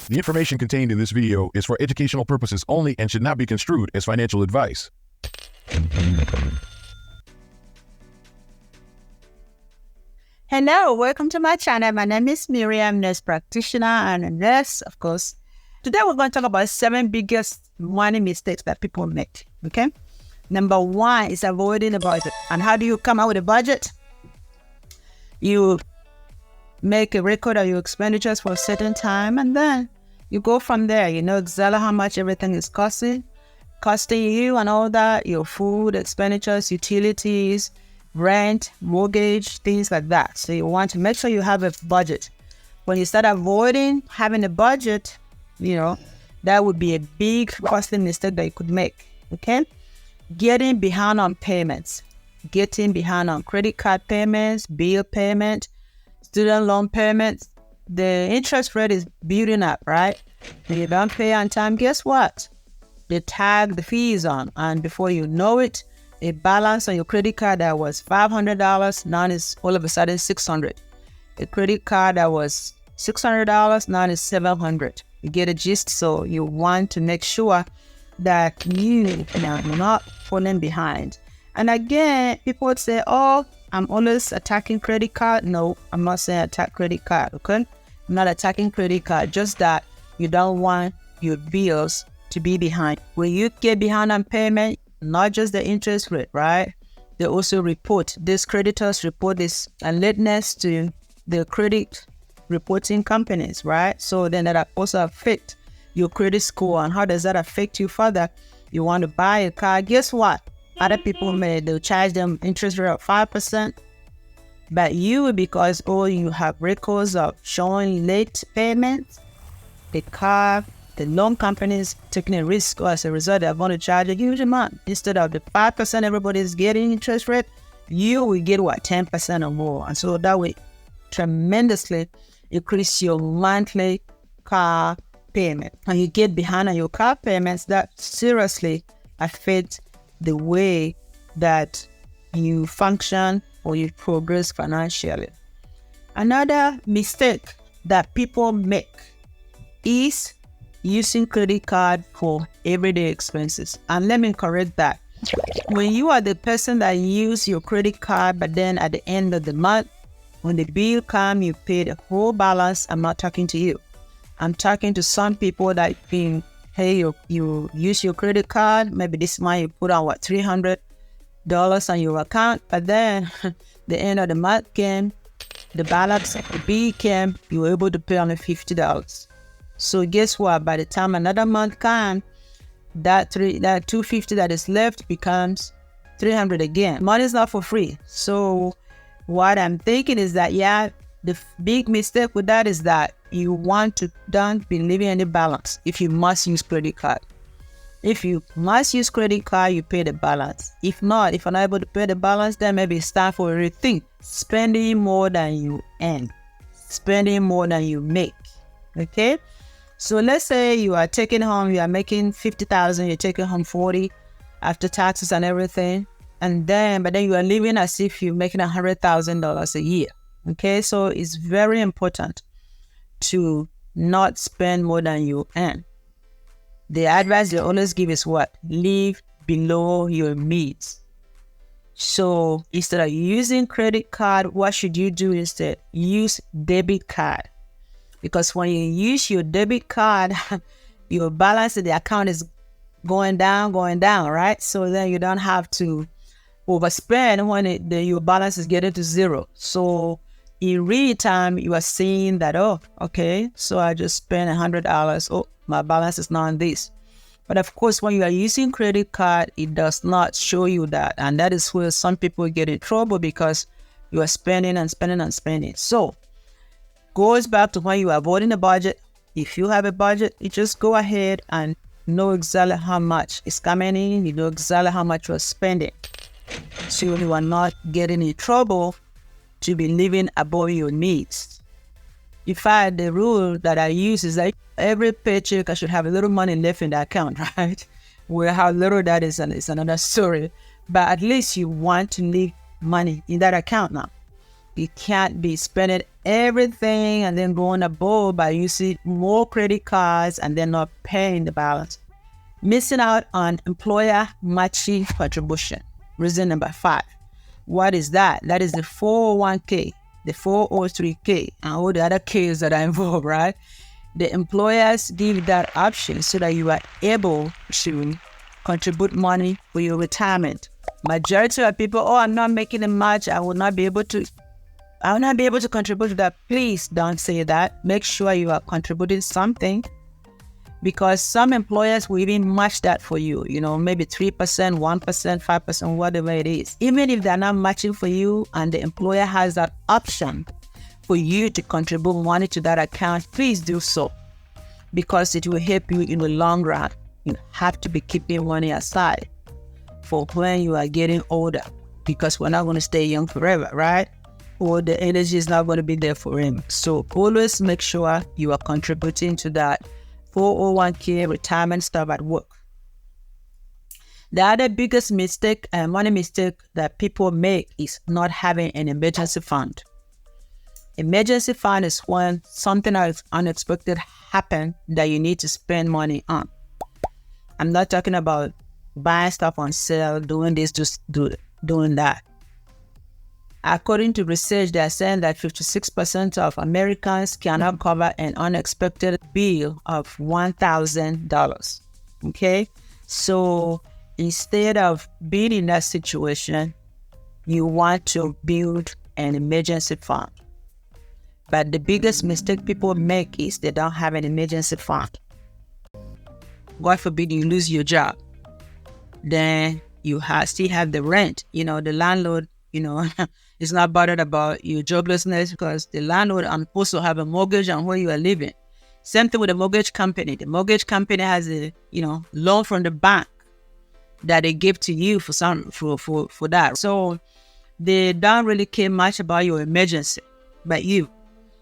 The information contained in this video is for educational purposes only and should not be construed as financial advice. Hello, welcome to my channel. My name is Miriam, nurse practitioner and a nurse, of course. Today we're going to talk about 7 biggest money mistakes that people make, okay? Number 1 is avoiding a budget. And how do you come out with a budget? You make a record of your expenditures for a certain time and then you go from there. You know exactly how much everything is costing you and all that, your food, expenditures, utilities, rent, mortgage, things like that. So you want to make sure you have a budget. When you start avoiding having a budget, that would be a big costly mistake that you could make, okay? Getting behind on payments, getting behind on credit card payments, bill payment, student loan payments. The interest rate is building up, right? If you don't pay on time, guess what? They tag the fees on, and before you know it, a balance on your credit card that was $500 now is all of a sudden $600. A credit card that was $600 now is $700. You get a gist. So you want to make sure that you are not falling behind. And again, people would say, "Oh, I'm always attacking credit card." No, I'm not saying attack credit card, okay? I'm not attacking credit card, just that you don't want your bills to be behind. When you get behind on payment, not just the interest rate, right? They also report, these creditors report this lateness to the credit reporting companies, right? So then that also affect your credit score. And how does that affect you further? You want to buy a car, guess what? Other people they'll charge them interest rate of 5%. But you, because you have records of showing late payments, the loan companies taking a risk, or as a result, they're going to charge a huge amount. Instead of the 5% everybody's getting interest rate, you will get 10% or more. And so that will tremendously increase your monthly car payment. And you get behind on your car payments, that seriously affects the way that you function or you progress financially. Another mistake that people make is using credit card for everyday expenses. And let me correct that. When you are the person that use your credit card, but then at the end of the month, when the bill comes, you pay the whole balance, I'm not talking to you. I'm talking to some people that you use your credit card, maybe this month you put on $300 on your account, but then the end of the month came, the balance of the bill came, you were able to pay only $50. So guess what? By the time another month comes, that $250 that is left becomes $300 again. Money is not for free. So what I'm thinking is that, the big mistake with that is that you want to don't be leaving any balance if you must use credit card. If you must use credit card, you pay the balance. If not, if you're not able to pay the balance, then maybe it's time for a rethink. Spending more than you earn. Spending more than you make. Okay? So let's say you are making $50,000, you're taking home $40,000 after taxes and everything. But then you are living as if you're making $100,000 a year. Okay? So it's very important to not spend more than you earn. The advice they always give is what? Live below your means. So instead of using credit card, what should you do instead? Use debit card. Because when you use your debit card, your balance in the account is going down, right? So then you don't have to overspend when your balance is getting to zero. So in real time, you are seeing that, so I just spent $100. Oh, my balance is now on this. But of course, when you are using credit card, it does not show you that. And that is where some people get in trouble because you are spending and spending and spending. So goes back to when you are avoiding a budget. If you have a budget, you just go ahead and know exactly how much is coming in. You know exactly how much you're spending. So you are not getting in trouble to be living above your needs. In fact, the rule that I use is that every paycheck I should have a little money left in the account, right? Well, how little that is another story. But at least you want to leave money in that account now. You can't be spending everything and then going above by using more credit cards and then not paying the balance. Missing out on employer matching contribution. Reason number 5. What is that? That is the 401k, the 403k, and all the other Ks that are involved, right? The employers give that option so that you are able to contribute money for your retirement. Majority of people, I'm not making a match. I will not be able to contribute to that. Please don't say that. Make sure you are contributing something, because some employers will even match that for you, maybe 3%, 1%, 5%, whatever it is. Even if they're not matching for you and the employer has that option for you to contribute money to that account, please do so, because it will help you in the long run. You have to be keeping money aside for when you are getting older, because we're not going to stay young forever, right? Or the energy is not going to be there forever. So always make sure you are contributing to that 401k retirement stuff at work. The other biggest mistake, money mistake that people make, is not having an emergency fund. Emergency fund is when something unexpected happens that you need to spend money on. I'm not talking about buying stuff on sale, doing this, just doing that. According to research, they are saying that 56% of Americans cannot cover an unexpected bill of $1,000. Okay? So instead of being in that situation, you want to build an emergency fund. But the biggest mistake people make is they don't have an emergency fund. God forbid you lose your job. Then you still have the rent. The landlord, is not bothered about your joblessness, because the landlord also have a mortgage on where you are living. Same thing with the mortgage company. The mortgage company has a, loan from the bank that they give to you for that. So they don't really care much about your emergency, but you.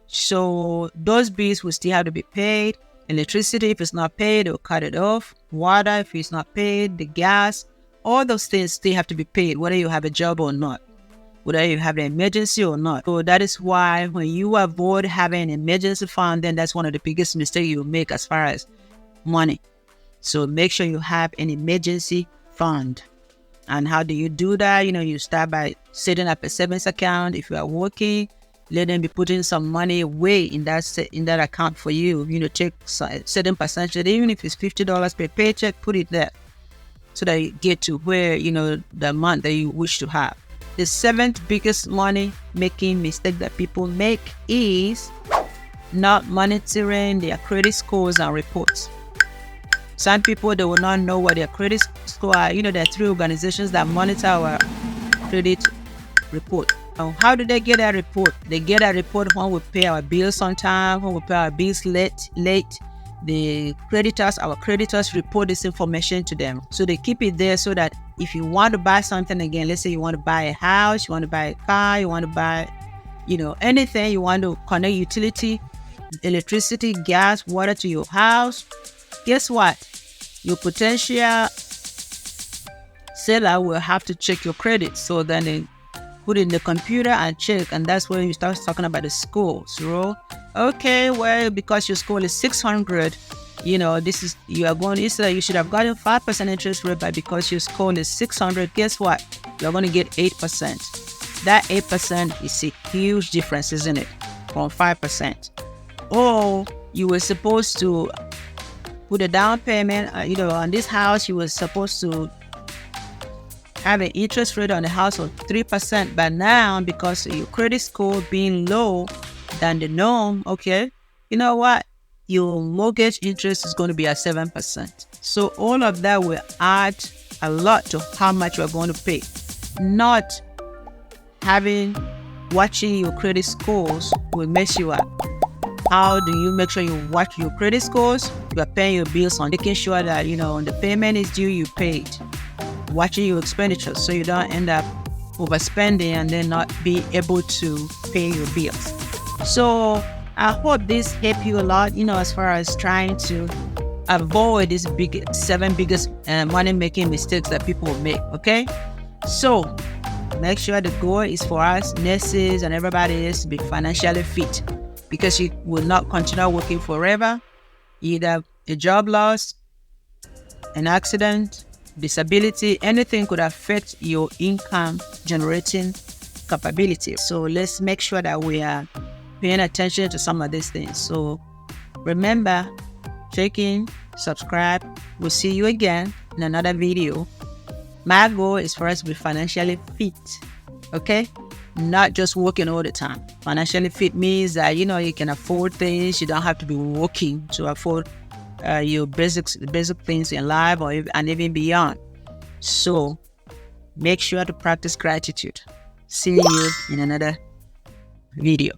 So those bills will still have to be paid. Electricity, if it's not paid, they'll cut it off. Water, if it's not paid, the gas, all those things still have to be paid, whether you have a job or not, whether you have an emergency or not. So that is why when you avoid having an emergency fund, then that's one of the biggest mistakes you make as far as money. So make sure you have an emergency fund. And how do you do that? You start by setting up a savings account. If you are working, let them be putting some money away in that account for you. Take certain percentage, even if it's $50 per paycheck, put it there so that you get to where, the amount that you wish to have. The 7th biggest money making mistake that people make is not monitoring their credit scores and reports. Some people, they will not know what their credit score are. There are 3 organizations that monitor our credit report. How do they get that report? They get that report when we pay our bills on time, when we pay our bills late. Our creditors report this information to them. So they keep it there so that if you want to buy something again, let's say you want to buy a house, you want to buy a car, you want to buy, anything, you want to connect utility, electricity, gas, water to your house, guess what? Your potential seller will have to check your credit. So then they put it in the computer and check, and that's when you start talking about the score. So, okay, well, because your score is 600, you should have gotten 5% interest rate, but because your score is 600, guess what? You're going to get 8%. That 8% is a huge difference, isn't it? From 5%. Or you were supposed to put a down payment, on this house, you were supposed to have an interest rate on the house of 3%, but now because of your credit score being low than the norm, okay, you know what? Your mortgage interest is going to be at 7%. So all of that will add a lot to how much you're going to pay. Not watching your credit scores will mess you up. How do you make sure you watch your credit scores? You are paying your bills on making sure that, when the payment is due, you paid. Watching your expenditures so you don't end up overspending and then not be able to pay your bills. So I hope this helped you a lot, as far as trying to avoid these 7 biggest money-making mistakes that people make, okay? So make sure the goal is for us nurses and everybody else to be financially fit, because you will not continue working forever. Either a job loss, an accident, disability, anything could affect your income generating capability. So let's make sure that we are paying attention to some of these things. So remember, check in, subscribe. We'll see you again in another video. My goal is for us to be financially fit, okay? Not just working all the time. Financially fit means that, you can afford things. You don't have to be working to afford your basic things in life and even beyond. So make sure to practice gratitude. See you in another video.